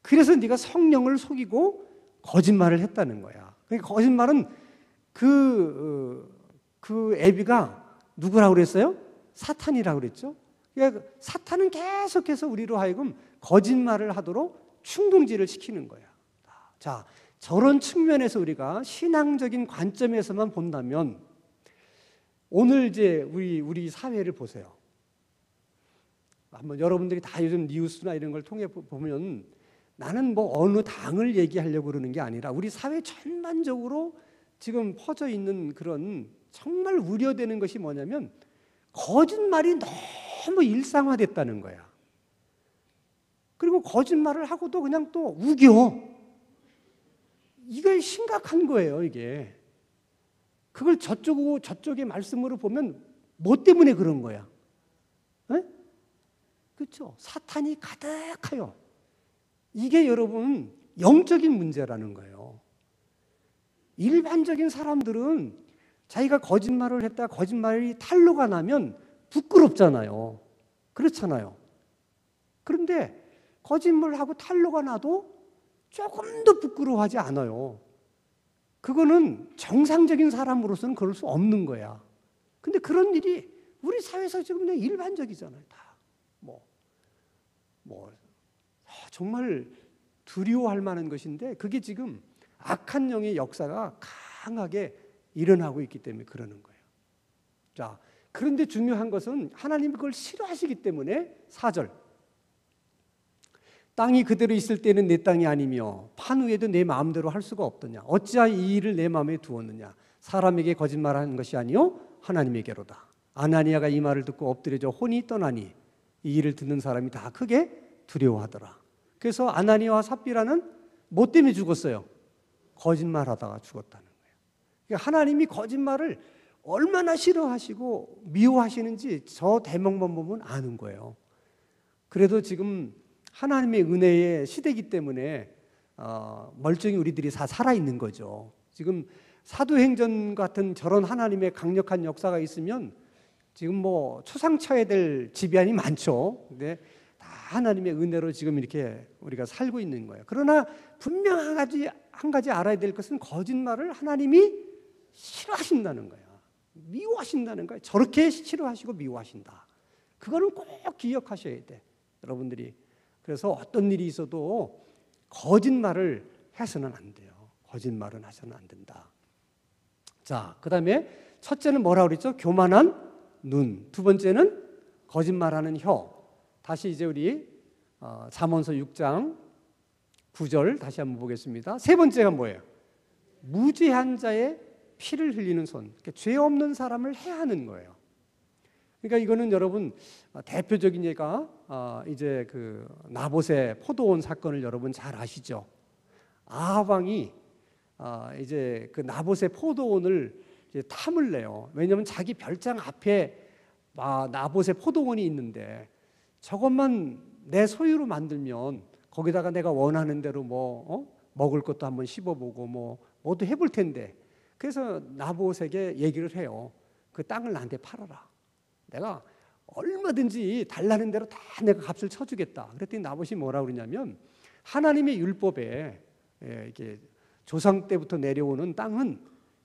그래서 네가 성령을 속이고 거짓말을 했다는 거야. 그러니까 거짓말은 그 애비가 누구라고 그랬어요? 사탄이라고 그랬죠. 그러니까 사탄은 계속해서 우리로 하여금 거짓말을 하도록 충동질을 시키는 거야. 자, 저런 측면에서 우리가 신앙적인 관점에서만 본다면 오늘 이제 우리 사회를 보세요. 한번 여러분들이 다 요즘 뉴스나 이런 걸 통해 보면 나는 어느 당을 얘기하려고 그러는 게 아니라 우리 사회 전반적으로 지금 퍼져 있는 그런 정말 우려되는 것이 뭐냐면 거짓말이 너무 일상화됐다는 거야. 그리고 거짓말을 하고도 그냥 또 우겨. 이게 심각한 거예요, 이게. 그걸 저쪽의 말씀으로 보면 뭐 때문에 그런 거야? 에? 그렇죠? 사탄이 가득해요. 이게 여러분 영적인 문제라는 거예요. 일반적인 사람들은 자기가 거짓말을 했다 거짓말이 탄로가 나면 부끄럽잖아요. 그렇잖아요. 그런데 거짓말하고 탄로가 나도 조금도 부끄러워하지 않아요. 그거는 정상적인 사람으로서는 그럴 수 없는 거야. 근데 그런 일이 우리 사회에서 지금 그냥 일반적이잖아요. 다. 정말 두려워할 만한 것인데 그게 지금 악한 영의 역사가 강하게 일어나고 있기 때문에 그러는 거예요. 자, 그런데 중요한 것은 하나님이 그걸 싫어하시기 때문에 4절. 땅이 그대로 있을 때는 내 땅이 아니며 판 후에도 내 마음대로 할 수가 없더냐. 어찌하여 이 일을 내 마음에 두었느냐. 사람에게 거짓말하는 것이 아니요 하나님에게로다. 아나니아가 이 말을 듣고 엎드려져 혼이 떠나니 이 일을 듣는 사람이 다 크게 두려워하더라. 그래서 아나니아와 삽비라는 뭐 때문에 죽었어요? 거짓말하다가 죽었다는 거예요. 그러니까 하나님이 거짓말을 얼마나 싫어하시고 미워하시는지 저 대목만 보면 아는 거예요. 그래도 지금 하나님의 은혜의 시대이기 때문에 멀쩡히 우리들이 다 살아있는 거죠. 지금 사도행전 같은 저런 하나님의 강력한 역사가 있으면 지금 뭐 초상쳐야 될 지변이 많죠. 근데 다 하나님의 은혜로 지금 이렇게 우리가 살고 있는 거예요. 그러나 분명 한 가지 알아야 될 것은 거짓말을 하나님이 싫어하신다는 거야. 미워하신다는 거야. 저렇게 싫어하시고 미워하신다. 그거는 꼭 기억하셔야 돼. 여러분들이. 그래서 어떤 일이 있어도 거짓말을 해서는 안 돼요. 거짓말은 해서는 안 된다. 자, 그 다음에 첫째는 뭐라고 그랬죠? 교만한 눈. 두 번째는 거짓말하는 혀. 다시 이제 우리 잠언서 6장 9절 다시 한번 보겠습니다. 세 번째가 뭐예요? 무죄한 자의 피를 흘리는 손. 그러니까 죄 없는 사람을 해하는 거예요. 그러니까 이거는 여러분 대표적인 예가 이제 그 나봇의 포도원 사건을 여러분 잘 아시죠? 아합 왕이 이제 그 나봇의 포도원을 이제 탐을 내요. 왜냐하면 자기 별장 앞에 나봇의 포도원이 있는데 저것만 내 소유로 만들면 거기다가 내가 원하는 대로 먹을 것도 한번 씹어보고 뭐도 해볼 텐데 그래서 나봇에게 얘기를 해요. 그 땅을 나한테 팔아라. 내가 얼마든지 달라는 대로 다 내가 값을 쳐주겠다. 그랬더니 나봇이 뭐라고 그러냐면 하나님의 율법에 이게 조상 때부터 내려오는 땅은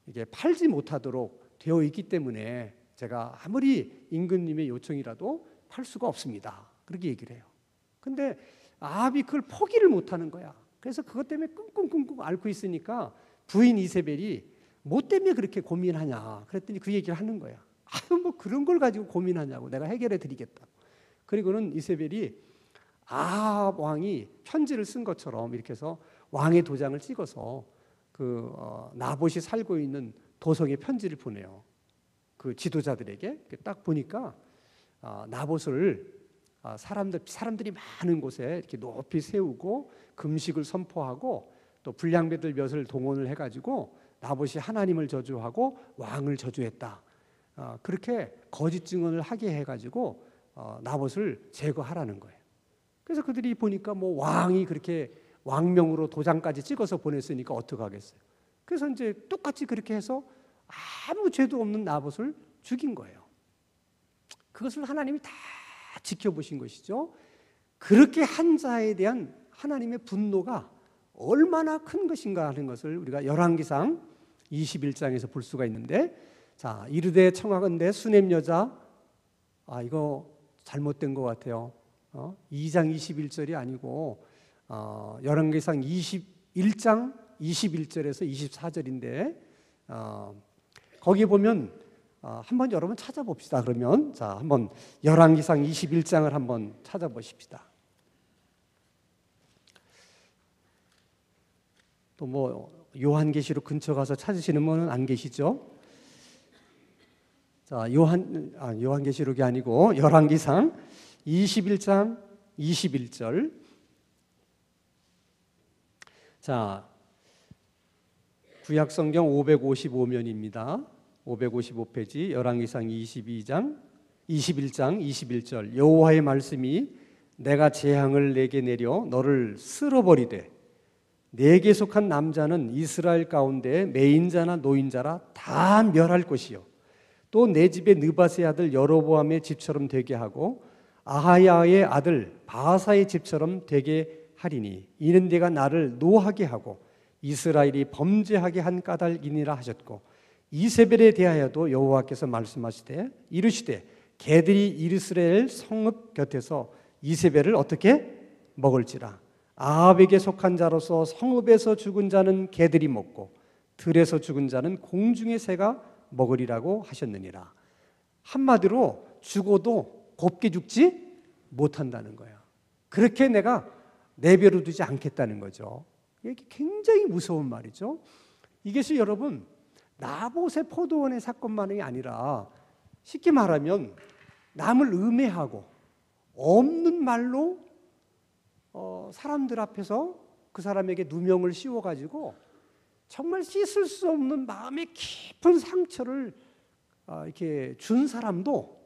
이게 팔지 못하도록 되어 있기 때문에 제가 아무리 임금님의 요청이라도 팔 수가 없습니다. 그렇게 얘기를 해요. 근데 아합이 그걸 포기를 못하는 거야. 그래서 그것 때문에 끙끙끙끙 앓고 있으니까 부인 이세벨이 뭐 때문에 그렇게 고민하냐. 그랬더니 그 얘기를 하는 거야. 아유 뭐 그런 걸 가지고 고민하냐고. 내가 해결해 드리겠다. 그리고는 이세벨이 아합 왕이 편지를 쓴 것처럼 이렇게 해서 왕의 도장을 찍어서 그 나봇이 살고 있는 도성에 편지를 보내요. 그 지도자들에게. 딱 보니까 나봇을 사람들이 많은 곳에 이렇게 높이 세우고 금식을 선포하고 또 불량배들 몇을 동원을 해가지고 나봇이 하나님을 저주하고 왕을 저주했다. 그렇게 거짓 증언을 하게 해가지고 나봇을 제거하라는 거예요. 그래서 그들이 보니까 뭐 왕이 그렇게 왕명으로 도장까지 찍어서 보냈으니까 어떡하겠어요. 그래서 이제 똑같이 그렇게 해서 아무 죄도 없는 나봇을 죽인 거예요. 그것을 하나님이 다 지켜보신 것이죠. 그렇게 한 자에 대한 하나님의 분노가 얼마나 큰 것인가 하는 것을 우리가 열왕기상 21장에서 볼 수가 있는데, 자, 이르되 청하건대 수냄 여자, 이거 잘못된 것 같아요. 2장 21절이 아니고 열왕기상 21장 21절에서 24절인데 거기 보면 한번 여러분 찾아봅시다. 그러면 자, 한번 열왕기상 21장을 한번 찾아보십시다. 또 뭐 요한계시록 근처 가서 찾으시는 분은 안 계시죠? 자, 요한계시록이 아니고 열왕기상 21장 21절. 자, 구약성경 555면입니다. 555페이지 열왕기상 21장 21절. 여호와의 말씀이 내가 재앙을 내게 내려 너를 쓸어버리되 내게 속한 남자는 이스라엘 가운데 매인자나 노인자라 다 멸할 것이요 또 내 집의 느바스의 아들 여로보암의 집처럼 되게 하고 아하야의 아들 바하사의 집처럼 되게 하리니 이는 내가 나를 노하게 하고 이스라엘이 범죄하게 한 까닭이니라 하셨고 이세벨에 대하여도 여호와께서 말씀하시되 이르시되 개들이 이스라엘 성읍 곁에서 이세벨을 어떻게 먹을지라 아합에게 속한 자로서 성읍에서 죽은 자는 개들이 먹고 들에서 죽은 자는 공중의 새가 먹으리라고 하셨느니라. 한마디로 죽어도 곱게 죽지 못한다는 거야. 그렇게 내가 내버려 두지 않겠다는 거죠. 이게 굉장히 무서운 말이죠. 이것이 여러분 나봇의 포도원의 사건만이 아니라 쉽게 말하면 남을 음해하고 없는 말로 사람들 앞에서 그 사람에게 누명을 씌워가지고 정말 씻을 수 없는 마음의 깊은 상처를 이렇게 준 사람도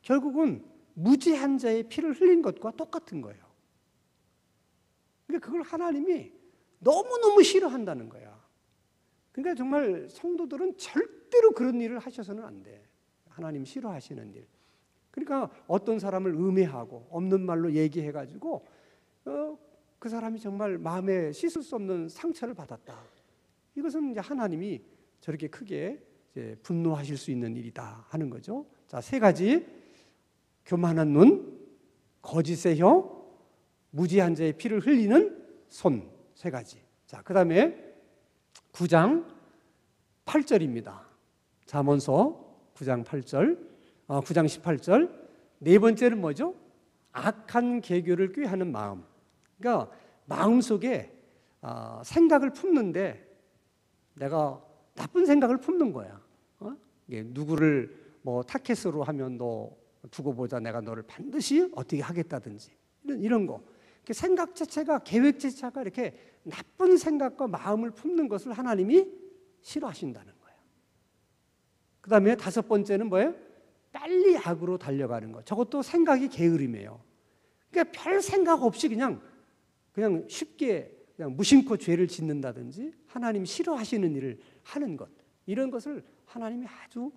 결국은 무죄한 자의 피를 흘린 것과 똑같은 거예요. 그러니까 그걸 하나님이 너무너무 싫어한다는 거야. 그러니까 정말 성도들은 절대로 그런 일을 하셔서는 안 돼. 하나님 싫어하시는 일. 그러니까 어떤 사람을 음해하고 없는 말로 얘기해가지고 그 사람이 정말 마음에 씻을 수 없는 상처를 받았다. 이것은 이제 하나님이 저렇게 크게 이제 분노하실 수 있는 일이다 하는 거죠. 자, 세 가지: 교만한 눈, 거짓의 혀, 무지한 자의 피를 흘리는 손, 세 가지. 자, 그 다음에 9장 8절입니다. 잠언서 9장 8절, 9장 18절. 네 번째는 뭐죠? 악한 계교를 꾀하는 마음. 그러니까 마음속에 생각을 품는데 내가 나쁜 생각을 품는 거야. 누구를 뭐 타켓으로 하면 너 두고 보자, 내가 너를 반드시 어떻게 하겠다든지 이런 거. 생각 자체가, 계획 자체가 이렇게 나쁜 생각과 마음을 품는 것을 하나님이 싫어하신다는 거예요. 그 다음에 다섯 번째는 뭐예요? 빨리 악으로 달려가는 거. 저것도 생각이 게으름이에요. 그러니까 별 생각 없이 그냥 쉽게 그냥 무심코 죄를 짓는다든지 하나님 싫어하시는 일을 하는 것, 이런 것을 하나님이 아주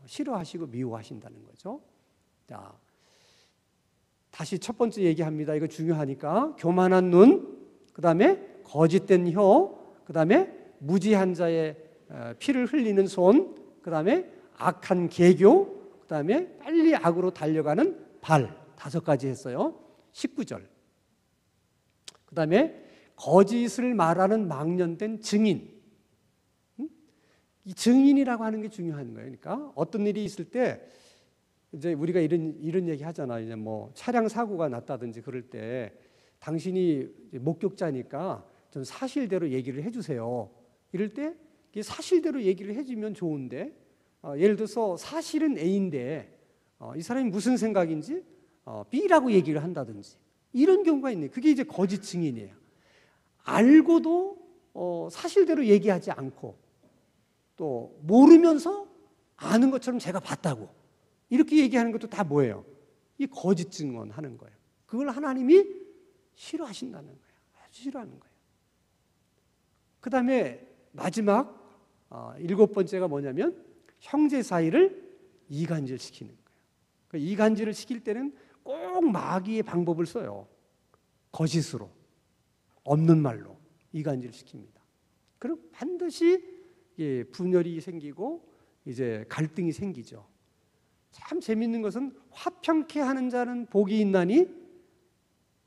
싫어하시고 미워하신다는 거죠. 자, 다시 첫 번째 얘기합니다. 이거 중요하니까. 교만한 눈, 그 다음에 거짓된 혀, 그 다음에 무지한 자의 피를 흘리는 손, 그 다음에 악한 계교, 그 다음에 빨리 악으로 달려가는 발. 다섯 가지 했어요. 19절. 그 다음에 거짓을 말하는 망령된 증인. 이 증인이라고 하는 게 중요한 거예요. 그러니까 어떤 일이 있을 때 이제 우리가 이런 얘기 하잖아요. 이제 뭐 차량 사고가 났다든지 그럴 때 당신이 목격자니까 좀 사실대로 얘기를 해주세요. 이럴 때 사실대로 얘기를 해주면 좋은데 예를 들어서 사실은 A인데 이 사람이 무슨 생각인지 B라고 얘기를 한다든지 이런 경우가 있네요. 그게 이제 거짓 증인이에요. 알고도 사실대로 얘기하지 않고 또 모르면서 아는 것처럼 제가 봤다고 이렇게 얘기하는 것도 다 뭐예요? 이 거짓 증언하는 거예요. 그걸 하나님이 싫어하신다는 거예요. 아주 싫어하는 거예요. 그 다음에 마지막 일곱 번째가 뭐냐면 형제 사이를 이간질시키는 거예요. 그 이간질을 시킬 때는 꼭 마귀의 방법을 써요. 거짓으로, 없는 말로 이간질시킵니다. 그럼 반드시 분열이 생기고 이제 갈등이 생기죠. 참 재밌는 것은 화평케 하는 자는 복이 있나니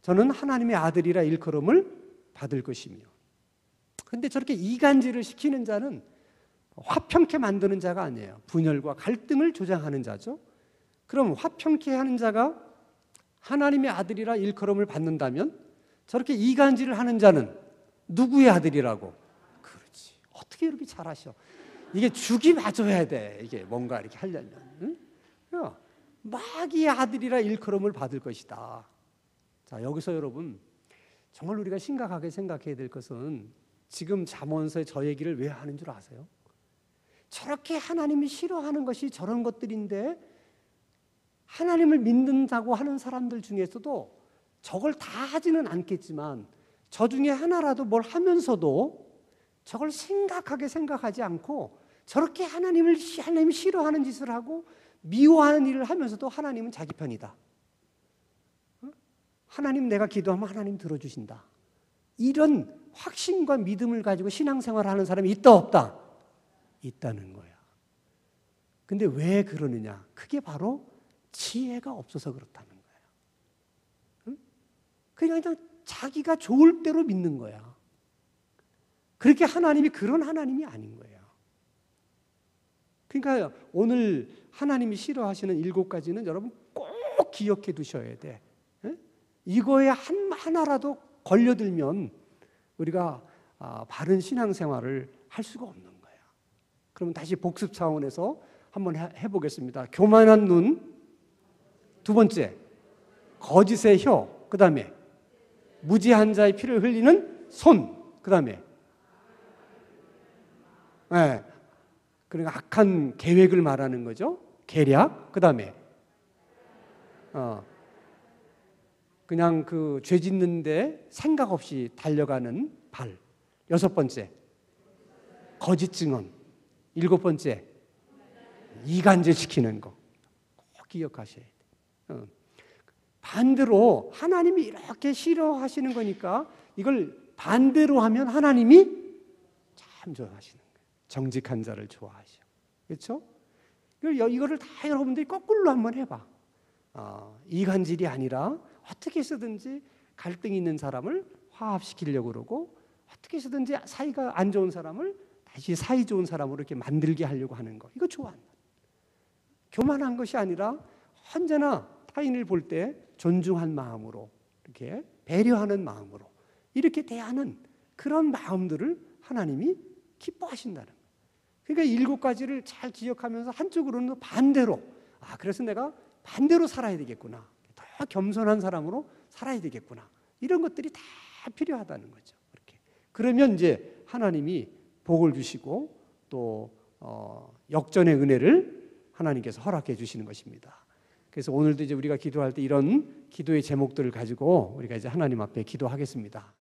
저는 하나님의 아들이라 일컬음을 받을 것이며. 그런데 저렇게 이간질을 시키는 자는 화평케 만드는 자가 아니에요. 분열과 갈등을 조장하는 자죠. 그럼 화평케 하는 자가 하나님의 아들이라 일컬음을 받는다면 저렇게 이간질을 하는 자는 누구의 아들이라고? 그렇죠. 어떻게 이렇게 잘하셔? 이게 죽이 맞아야 돼. 이게 뭔가 이렇게 하려면. 응? 마귀의 아들이라 일컬음을 받을 것이다. 자, 여기서 여러분 정말 우리가 심각하게 생각해야 될 것은 지금 잠언서의 저 얘기를 왜 하는 줄 아세요? 저렇게 하나님이 싫어하는 것이 저런 것들인데 하나님을 믿는다고 하는 사람들 중에서도 저걸 다 하지는 않겠지만 저 중에 하나라도 뭘 하면서도 저걸 심각하게 생각하지 않고 저렇게 하나님이 싫어하는 짓을 하고 미워하는 일을 하면서도 하나님은 자기 편이다. 하나님 내가 기도하면 하나님 들어주신다. 이런 확신과 믿음을 가지고 신앙생활을 하는 사람이 있다 없다? 있다는 거야. 근데 왜 그러느냐? 그게 바로 지혜가 없어서 그렇다는 거야. 그냥 자기가 좋을 대로 믿는 거야. 그렇게 하나님이 그런 하나님이 아닌 거예요. 그러니까 오늘 하나님이 싫어하시는 7가지는 여러분 꼭 기억해 두셔야 돼. 이거에 하나라도 걸려들면 우리가 바른 신앙생활을 할 수가 없는 거예요. 그러면 다시 복습 차원에서 한번 해보겠습니다. 교만한 눈, 2번째 거짓의 혀, 그 다음에 무지한 자의 피를 흘리는 손, 그 다음에 그러니까 악한 계획을 말하는 거죠. 계략, 그 다음에 그냥 그 죄 짓는데 생각 없이 달려가는 발. 6번째 거짓 증언. 7번째 이간질시키는 거. 꼭 기억하셔야 돼요. 반대로 하나님이 이렇게 싫어하시는 거니까 이걸 반대로 하면 하나님이 참 좋아하시는 거예요. 정직한 자를 좋아하셔. 그렇죠? 이거를 다 여러분들이 거꾸로 한번 해봐. 이간질이 아니라 어떻게 해서든지 갈등이 있는 사람을 화합시키려고 그러고 어떻게 해서든지 사이가 안 좋은 사람을 다시 사이 좋은 사람으로 이렇게 만들게 하려고 하는 거. 이거 좋아한다. 교만한 것이 아니라 언제나 타인을 볼 때 존중한 마음으로 이렇게 배려하는 마음으로 이렇게 대하는 그런 마음들을 하나님이 기뻐하신다는 거예요. 그러니까 7가지를 잘 기억하면서 한쪽으로는 반대로 그래서 내가 반대로 살아야 되겠구나. 더 겸손한 사람으로 살아야 되겠구나. 이런 것들이 다 필요하다는 거죠. 그렇게. 그러면 이제 하나님이 복을 주시고 또 역전의 은혜를 하나님께서 허락해 주시는 것입니다. 그래서 오늘도 이제 우리가 기도할 때 이런 기도의 제목들을 가지고 우리가 이제 하나님 앞에 기도하겠습니다.